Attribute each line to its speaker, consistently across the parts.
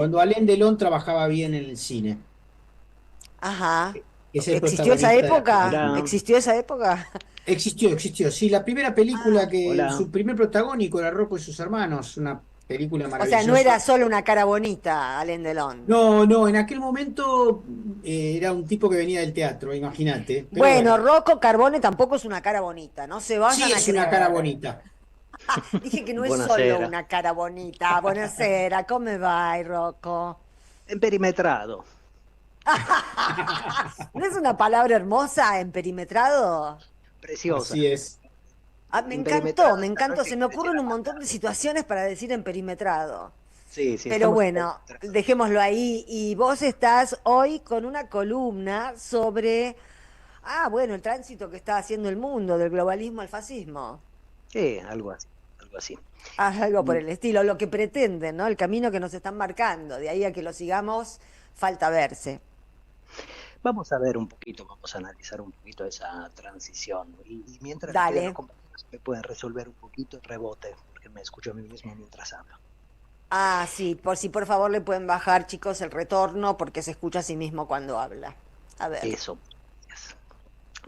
Speaker 1: Cuando Alain Delon trabajaba bien en el cine,
Speaker 2: Ajá.
Speaker 1: que es el
Speaker 2: ¿Existió esa
Speaker 1: protagonista de la
Speaker 2: época?
Speaker 1: película.
Speaker 3: Hola,
Speaker 2: ¿Existió esa época?
Speaker 1: Existió. Sí, la primera película
Speaker 2: Ah.
Speaker 1: que
Speaker 3: hola.
Speaker 1: su primer protagónico era Rocco y sus hermanos, una película
Speaker 2: O sea, no era
Speaker 1: maravillosa.
Speaker 2: solo una cara bonita, Alain Delon.
Speaker 1: No, en aquel momento era un tipo que venía del teatro, imagínate. Pero
Speaker 2: Bueno,
Speaker 1: bueno,
Speaker 2: Rocco Carbone tampoco es una cara bonita, no se
Speaker 1: sí
Speaker 2: vayan a
Speaker 1: es una cara
Speaker 2: creer.
Speaker 1: bonita.
Speaker 2: Dije que no es solo
Speaker 3: Buonasera.
Speaker 2: una cara bonita. Buonasera, ¿cómo va, Rocco?
Speaker 3: Emperimetrado.
Speaker 2: ¿No es una palabra hermosa, emperimetrado?
Speaker 3: Preciosa.
Speaker 1: Así es.
Speaker 2: Ah, me encantó,
Speaker 3: Emperimetrado
Speaker 2: me
Speaker 3: tal vez
Speaker 2: encantó.
Speaker 3: que
Speaker 2: Se me
Speaker 3: quiere decir
Speaker 2: ocurren un montón de
Speaker 3: alargado.
Speaker 2: situaciones para decir emperimetrado.
Speaker 3: Sí, sí,
Speaker 2: Pero
Speaker 3: estamos
Speaker 2: bueno,
Speaker 3: emperimetrados.
Speaker 2: dejémoslo ahí. Y vos estás hoy con una columna sobre, bueno, el tránsito que está haciendo el mundo, del globalismo al fascismo.
Speaker 3: Sí, algo así, algo así.
Speaker 2: Algo por
Speaker 3: Y
Speaker 2: el estilo, lo que pretenden, ¿no? El camino que nos están marcando. De ahí a que lo sigamos, falta verse.
Speaker 3: vamos a ver un poquito, vamos a analizar un poquito esa transición. Y mientras le pido a los
Speaker 2: Dale.
Speaker 3: compañeros me pueden resolver un poquito el rebote, porque me escucho a mí mismo mientras hablo.
Speaker 2: Sí, por si por favor le pueden bajar, chicos, el retorno, porque se escucha a sí mismo cuando habla. A ver.
Speaker 3: Eso. Gracias.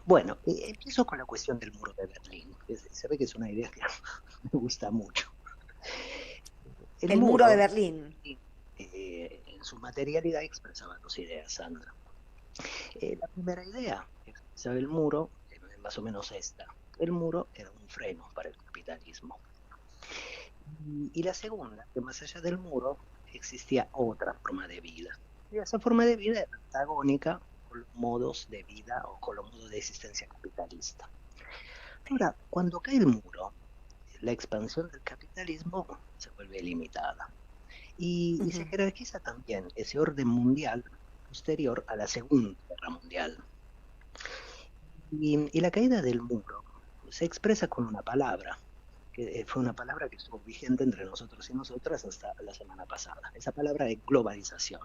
Speaker 3: Bueno, empiezo con la cuestión del muro de Berlín. Se ve que es una idea que me gusta mucho. El
Speaker 2: El muro de
Speaker 3: muro,
Speaker 2: Berlín.
Speaker 3: en su materialidad, expresaba dos ideas, Sandra. La primera idea que expresaba el muro, más o menos esta. El muro era un freno para el capitalismo. Y la segunda, que más allá del muro existía otra forma de vida. Y esa forma de vida era antagónica con los modos de vida o con los modos de existencia capitalista. Ahora, cuando cae el muro, la expansión del capitalismo se vuelve limitada. Y se
Speaker 2: Ujú.
Speaker 3: jerarquiza también ese orden mundial posterior a la Segunda Guerra Mundial. Y la caída del muro se expresa con una palabra, que fue una palabra que estuvo vigente entre nosotros y nosotras hasta la semana pasada. Esa palabra es globalización.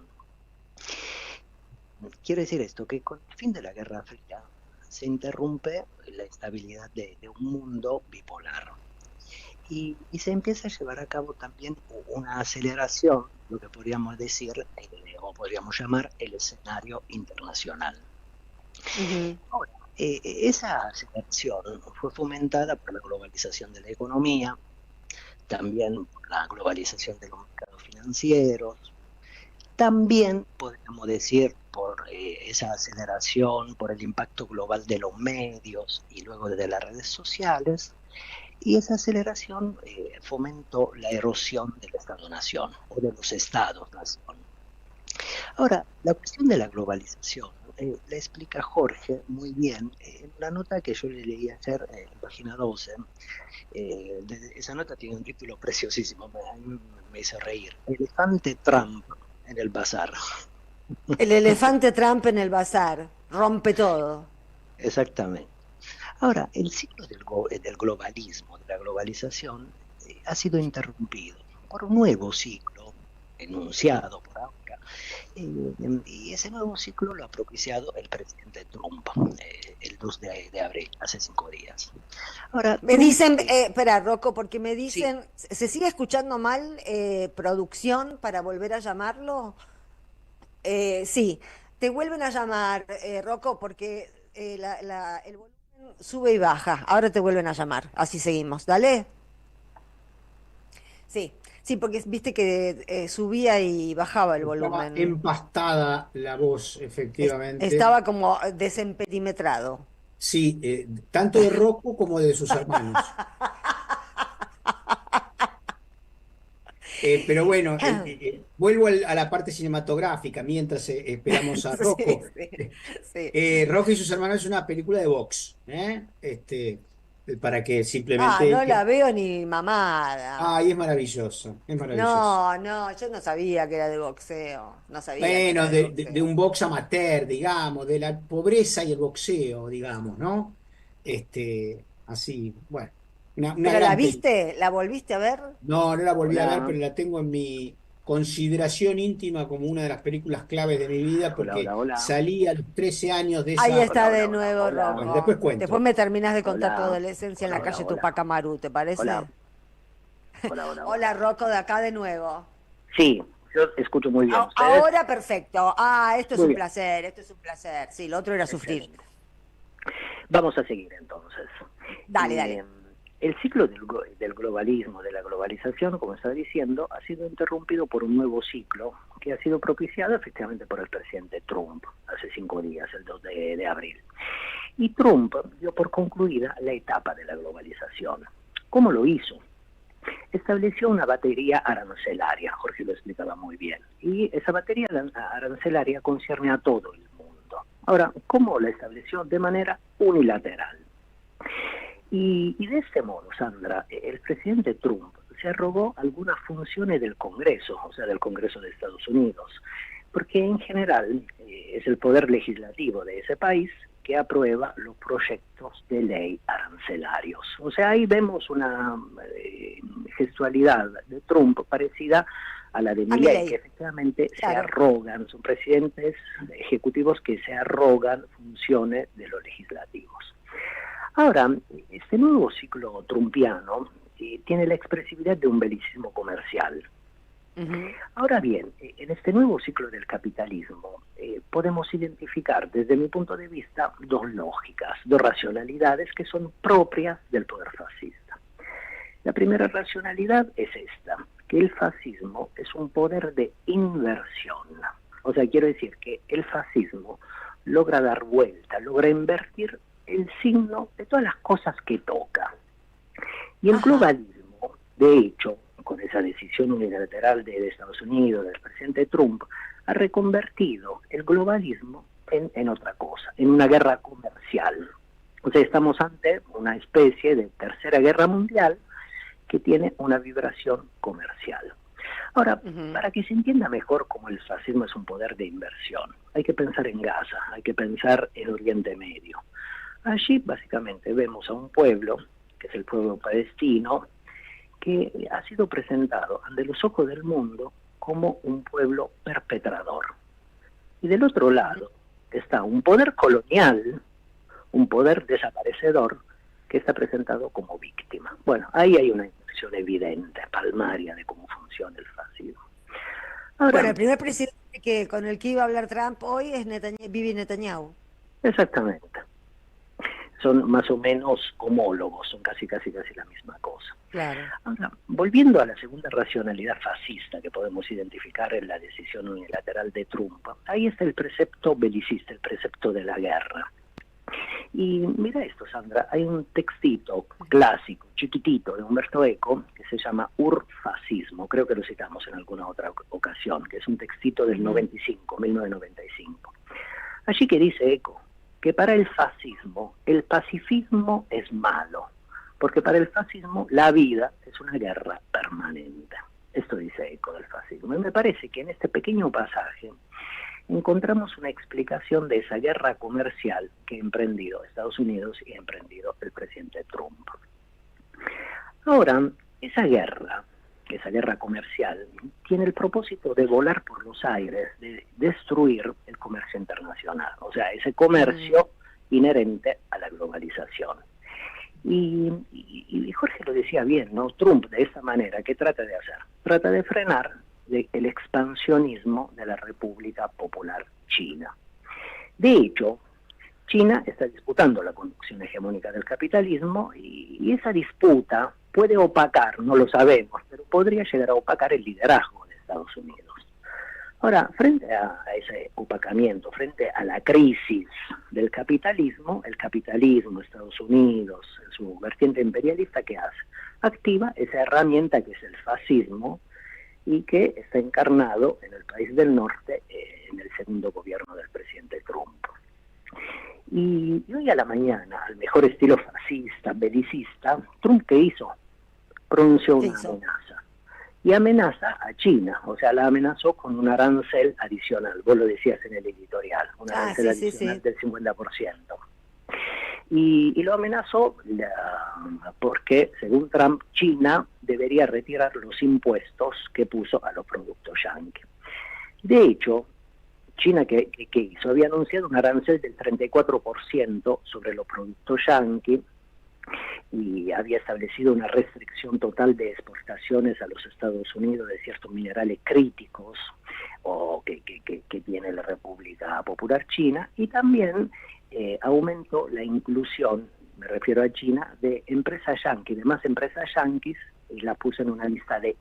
Speaker 3: Quiere decir esto, que con el fin de la Guerra Fría se interrumpe la estabilidad de un mundo bipolar. Y se empieza a llevar a cabo también una aceleración, lo que podríamos decir, o podríamos llamar el escenario internacional.
Speaker 2: Ujú.
Speaker 3: Ahora, esa aceleración fue fomentada por la globalización de la economía, también por la globalización de los mercados financieros, también podríamos decir por esa aceleración, por el impacto global de los medios y luego de las redes sociales, y esa aceleración fomentó la erosión del Estado-Nación o de los Estados-Nación. Ahora, la cuestión de la globalización la explica Jorge muy bien en una nota que yo le leí ayer en página 12. Esa nota tiene un título preciosísimo, me hizo reír. Elefante Trump en el bazar.
Speaker 2: El elefante Trump en el bazar. Rompe todo.
Speaker 3: Exactamente. Ahora, el ciclo del globalismo, de la globalización, ha sido interrumpido por un nuevo ciclo enunciado por ahora, y ese nuevo ciclo lo ha propiciado el presidente Trump el 2 de abril, hace 5 días. Ahora,
Speaker 2: Me
Speaker 3: Trump,
Speaker 2: dicen, espera, Rocco, porque me
Speaker 3: sí,
Speaker 2: dicen, ¿se sigue escuchando mal producción para volver a llamarlo? Sí, te vuelven a llamar, Rocco, porque el volumen sube y baja. Ahora te vuelven a llamar. Así seguimos. Dale. Sí, sí, porque viste que subía y bajaba el
Speaker 1: Estaba
Speaker 2: volumen.
Speaker 1: empastada la voz, efectivamente.
Speaker 2: Estaba como desemperimetrado.
Speaker 1: Sí, tanto de Rocco como de sus hermanos. Pero bueno, vuelvo a la parte cinematográfica mientras esperamos a
Speaker 2: Sí,
Speaker 1: Rocco.
Speaker 2: sí, sí.
Speaker 1: Rocco y sus hermanos es una película de box, para que simplemente...
Speaker 2: No la veo ni mamada.
Speaker 1: Ay, es maravilloso, es maravilloso.
Speaker 2: No, no, yo no sabía que era de boxeo. No sabía que era
Speaker 1: Bueno,
Speaker 2: de
Speaker 1: de
Speaker 2: boxeo.
Speaker 1: un box amateur, digamos, de la pobreza y el boxeo, digamos, ¿no? Así, bueno, una
Speaker 2: ¿Pero la
Speaker 1: gran película.
Speaker 2: viste? ¿La volviste a ver?
Speaker 1: No la volví a ver,
Speaker 3: hola,
Speaker 1: pero la tengo en mi consideración íntima como una de las películas claves de mi vida
Speaker 3: hola,
Speaker 1: porque
Speaker 3: hola, hola,
Speaker 1: salí a los 13 años de
Speaker 2: Ahí
Speaker 1: esa...
Speaker 2: está
Speaker 3: hola,
Speaker 2: de
Speaker 3: hola, hola,
Speaker 2: nuevo,
Speaker 1: Bueno,
Speaker 3: hola,
Speaker 1: después
Speaker 2: Rocco. Después
Speaker 1: cuento.
Speaker 2: me terminás de contar tu
Speaker 3: hola,
Speaker 2: adolescencia en
Speaker 3: hola,
Speaker 2: la
Speaker 3: hola,
Speaker 2: calle
Speaker 3: hola,
Speaker 2: Tupac Amaru, ¿te
Speaker 3: hola,
Speaker 2: parece?
Speaker 3: hola, hola, hola.
Speaker 2: Hola, Rocco, de acá de nuevo.
Speaker 3: Sí, Yo escucho muy bien. ¿Ustedes?
Speaker 2: Ahora perfecto. Esto es
Speaker 3: Muy
Speaker 2: un
Speaker 3: bien.
Speaker 2: placer, esto es un placer. Sí, lo otro era sufrir.
Speaker 3: Excelente. Vamos a seguir entonces.
Speaker 2: Dale,
Speaker 3: Eh,
Speaker 2: dale.
Speaker 3: el ciclo del globalismo, de la globalización, como estaba diciendo, ha sido interrumpido por un nuevo ciclo que ha sido propiciado efectivamente por el presidente Trump hace 5 días, el 2 de abril. Y Trump dio por concluida la etapa de la globalización. ¿Cómo lo hizo? Estableció una batería arancelaria, Jorge lo explicaba muy bien, y esa batería arancelaria concierne a todo el mundo. Ahora, ¿cómo la estableció? De manera unilateral. Y de este modo, Sandra, el presidente Trump se arrogó algunas funciones del Congreso, o sea, del Congreso de Estados Unidos, porque en general es el poder legislativo de ese país que aprueba los proyectos de ley arancelarios. O sea, ahí vemos una gestualidad de Trump parecida a la de Milei, que efectivamente se arrogan, son presidentes ejecutivos que se arrogan funciones de los legislativos. Ahora, este nuevo ciclo trumpiano tiene la expresividad de un belicismo comercial. Ahora bien, en este nuevo ciclo del capitalismo podemos identificar desde mi punto de vista dos lógicas, dos racionalidades que son propias del poder fascista. La primera racionalidad es esta, que el fascismo es un poder de inversión. O sea, quiero decir que el fascismo logra dar vuelta, logra invertir el signo de todas las cosas que toca. Y el globalismo, de hecho, con esa decisión unilateral de Estados Unidos, del presidente Trump, ha reconvertido el globalismo en otra cosa, en una guerra comercial. O sea, estamos ante una especie de tercera guerra mundial que tiene una vibración comercial. Ahora, para que se entienda mejor cómo el fascismo es un poder de inversión, hay que pensar en Gaza, hay que pensar en Oriente Medio. Allí básicamente vemos a un pueblo, que es el pueblo palestino, que ha sido presentado ante los ojos del mundo como un pueblo perpetrador. Y del otro lado está un poder colonial, un poder desaparecedor, que está presentado como víctima. Bueno, ahí hay una inversión evidente, palmaria, de cómo funciona el fascismo. Ahora,
Speaker 2: bueno, el primer presidente con el que iba a hablar Trump hoy es Bibi Netanyahu.
Speaker 3: Exactamente. Son más o menos homólogos, son casi la misma cosa.
Speaker 2: Claro.
Speaker 3: Ahora, volviendo a la segunda racionalidad fascista que podemos identificar en la decisión unilateral de Trump, ahí está el precepto belicista, el precepto de la guerra. Y mira esto, Sandra, hay un textito clásico, chiquitito, de Umberto Eco, que se llama Urfascismo, creo que lo citamos en alguna otra ocasión, que es un textito del 1995. Allí que dice Eco, que para el fascismo, el pacifismo es malo, porque para el fascismo la vida es una guerra permanente. Esto dice Eco del fascismo. Y me parece que en este pequeño pasaje encontramos una explicación de esa guerra comercial que ha emprendido Estados Unidos y ha emprendido el presidente Trump. Ahora, esa guerra comercial, tiene el propósito de volar por los aires, de destruir el comercio internacional, o sea, ese comercio inherente a la globalización. Y Jorge lo decía bien, ¿no? Trump, de esta manera, ¿qué trata de hacer? Trata de frenar el expansionismo de la República Popular China. De hecho, China está disputando la conducción hegemónica del capitalismo y esa disputa puede opacar, no lo sabemos, pero podría llegar a opacar el liderazgo de Estados Unidos. Ahora, frente a ese opacamiento, frente a la crisis del capitalismo, el capitalismo, Estados Unidos, en su vertiente imperialista, ¿qué hace? Activa esa herramienta que es el fascismo y que está encarnado en el país del norte en el segundo gobierno del presidente Trump. Y hoy a la mañana, al mejor estilo fascista, belicista, ¿Trump qué hizo? Pronunció una amenaza. Y amenaza a China, o sea, la amenazó con un arancel adicional. Vos lo decías en el editorial, un arancel adicional del 50%. Y lo amenazó porque, según Trump, China debería retirar los impuestos que puso a los productos yanqui. De hecho, China, ¿qué hizo? Había anunciado un arancel del 34% sobre los productos yanqui y había establecido una restricción total de exportaciones a los Estados Unidos de ciertos minerales críticos o que tiene la República Popular China, y también aumentó la inclusión, me refiero a China, de empresas yanquis, de más empresas yanquis, y la puso en una lista de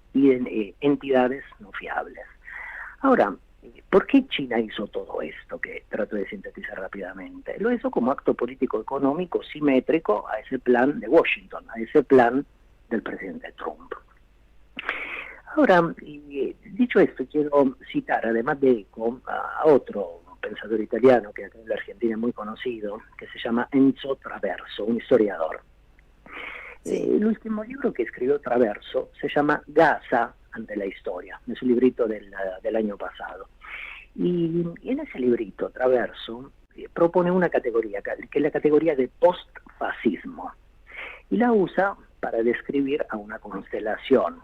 Speaker 3: entidades no fiables. Ahora, ¿por qué China hizo todo esto que trato de sintetizar rápidamente? Lo hizo como acto político económico simétrico a ese plan de Washington, a ese plan del presidente Trump. Ahora, dicho esto, quiero citar, además de Eco, a otro pensador italiano que acá en la Argentina es muy conocido, que se llama Enzo Traverso, un historiador.
Speaker 2: Sí.
Speaker 3: El último libro que escribió Traverso se llama Gaza ante la historia, es un librito del año pasado. Y en ese librito, Traverso propone una categoría, que es la categoría de postfascismo, y la usa para describir a una constelación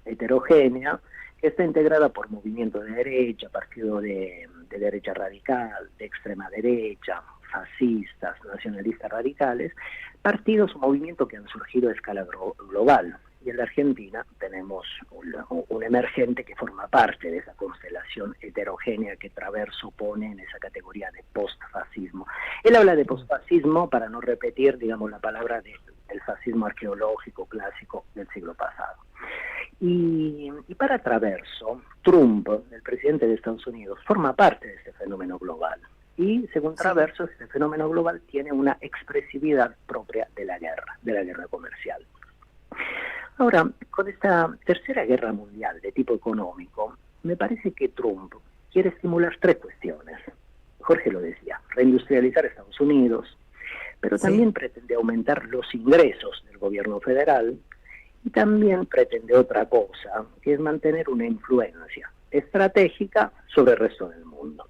Speaker 3: heterogénea que está integrada por movimientos de derecha, partido de derecha radical, de extrema derecha, fascistas, nacionalistas radicales, partidos o movimientos que han surgido a escala global. Y en la Argentina tenemos un emergente que forma parte de esa constelación heterogénea que Traverso pone en esa categoría de postfascismo. Él habla de postfascismo para no repetir, digamos, la palabra del fascismo arqueológico clásico del siglo pasado. Y para Traverso, Trump, el presidente de Estados Unidos, forma parte de este fenómeno global. Y según Traverso, este fenómeno global tiene una expresividad propia de la guerra comercial. Ahora, con esta tercera guerra mundial de tipo económico, me parece que Trump quiere estimular tres cuestiones. Jorge lo decía, reindustrializar Estados Unidos, pero también pretende aumentar los ingresos del gobierno federal, y también pretende otra cosa, que es mantener una influencia estratégica sobre el resto del mundo.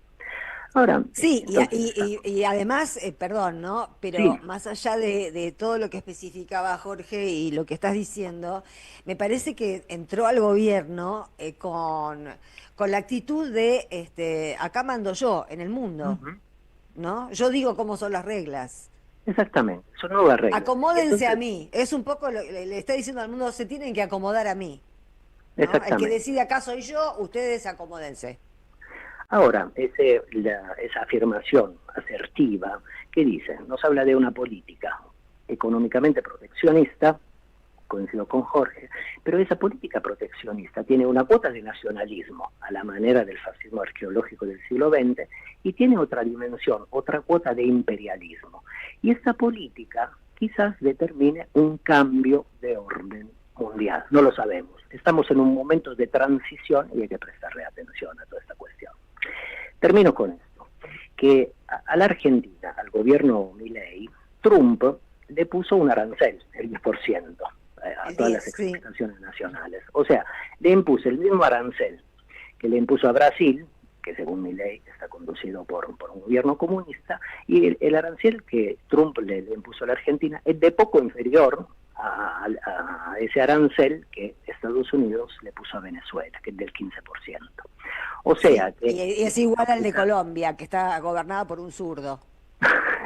Speaker 3: Ahora,
Speaker 2: sí,
Speaker 3: entonces,
Speaker 2: y además, perdón, ¿no? Pero
Speaker 3: sí,
Speaker 2: más allá de todo lo que especificaba Jorge y lo que estás diciendo, me parece que entró al gobierno con la actitud de, acá mando yo en el mundo,
Speaker 3: uh-huh,
Speaker 2: ¿no? Yo digo cómo son las reglas.
Speaker 3: exactamente, son nuevas reglas. Y
Speaker 2: Acomódense a
Speaker 3: entonces,
Speaker 2: mí. Es un poco, le está diciendo al mundo, se tienen que acomodar a mí, ¿no? El que
Speaker 3: exactamente.
Speaker 2: decide acá soy yo, ustedes acomódense.
Speaker 3: Ahora, esa afirmación asertiva, ¿qué dice? Nos habla de una política económicamente proteccionista, coincido con Jorge, pero esa política proteccionista tiene una cuota de nacionalismo, a la manera del fascismo arqueológico del siglo XX, y tiene otra dimensión, otra cuota de imperialismo. Y esta política quizás determine un cambio de orden mundial, no lo sabemos. Estamos en un momento de transición y hay que prestarle atención a toda esta cuestión. Termino con esto, que a la Argentina, al gobierno Milei, Trump le puso un arancel, el 10%, a
Speaker 2: El
Speaker 3: todas
Speaker 2: 10,
Speaker 3: las
Speaker 2: sí.
Speaker 3: exportaciones nacionales. O sea, le impuso el mismo arancel que le impuso a Brasil, que según Milei está conducido por un gobierno comunista, y el arancel que Trump le impuso a la Argentina es de poco inferior a ese arancel que Estados Unidos le puso a Venezuela, que es del 15%. O sea
Speaker 2: Sí,
Speaker 3: que...
Speaker 2: y es igual al de Colombia, que está gobernado por un zurdo.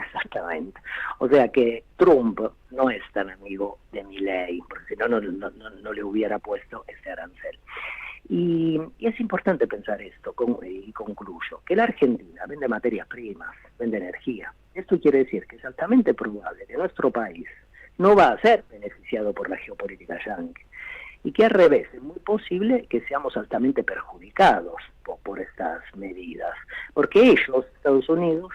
Speaker 3: Exactamente. O sea que Trump no es tan amigo de Milei, porque si no, no le hubiera puesto ese arancel. Y es importante pensar esto, y concluyo, que la Argentina vende materias primas, vende energía. Esto quiere decir que es altamente probable que nuestro país no va a ser beneficiado por la geopolítica yanqui, y que al revés, es muy posible que seamos altamente perjudicados por estas medidas, porque ellos, Estados Unidos,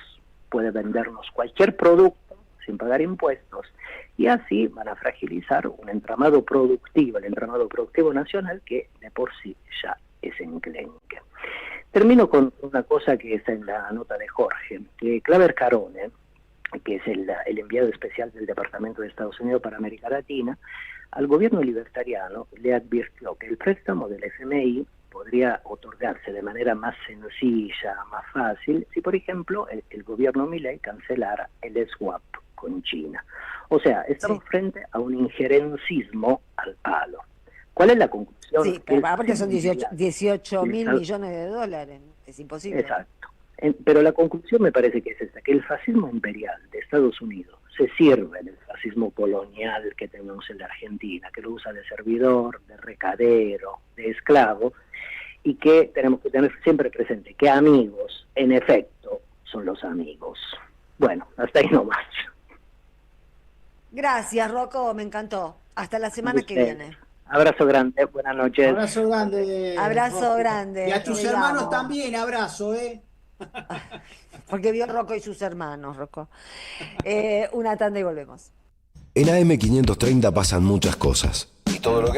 Speaker 3: puede vendernos cualquier producto sin pagar impuestos, y así van a fragilizar un entramado productivo, el entramado productivo nacional, que de por sí ya es enclenque. Termino con una cosa que está en la nota de Jorge, que Claver Carone, que es el enviado especial del Departamento de Estados Unidos para América Latina, al gobierno libertariano le advirtió que el préstamo del FMI podría otorgarse de manera más sencilla, más fácil, si por ejemplo el gobierno Milei cancelara el swap con China. O sea, estamos frente a un injerencismo al palo. ¿Cuál es la conclusión?
Speaker 2: Sí, pero aparte son 18 mil millones de dólares, es imposible.
Speaker 3: Exacto. Pero la conclusión me parece que es esta, que el fascismo imperial de Estados Unidos se sirve del fascismo colonial que tenemos en la Argentina, que lo usa de servidor, de recadero, de esclavo, y que tenemos que tener siempre presente que amigos, en efecto, son los amigos. Bueno, hasta ahí nomás.
Speaker 2: Gracias, Rocco, me encantó. Hasta la semana que viene.
Speaker 3: Abrazo grande, buenas noches.
Speaker 1: Abrazo grande.
Speaker 2: Abrazo
Speaker 1: Rocco.
Speaker 2: grande.
Speaker 1: Y a tus
Speaker 2: te
Speaker 1: hermanos
Speaker 2: amo.
Speaker 1: también, abrazo, ¿eh?
Speaker 2: Porque vio Rocco y sus hermanos, Rocco. Una tanda y volvemos.
Speaker 4: En AM530 pasan muchas cosas. Y todo lo que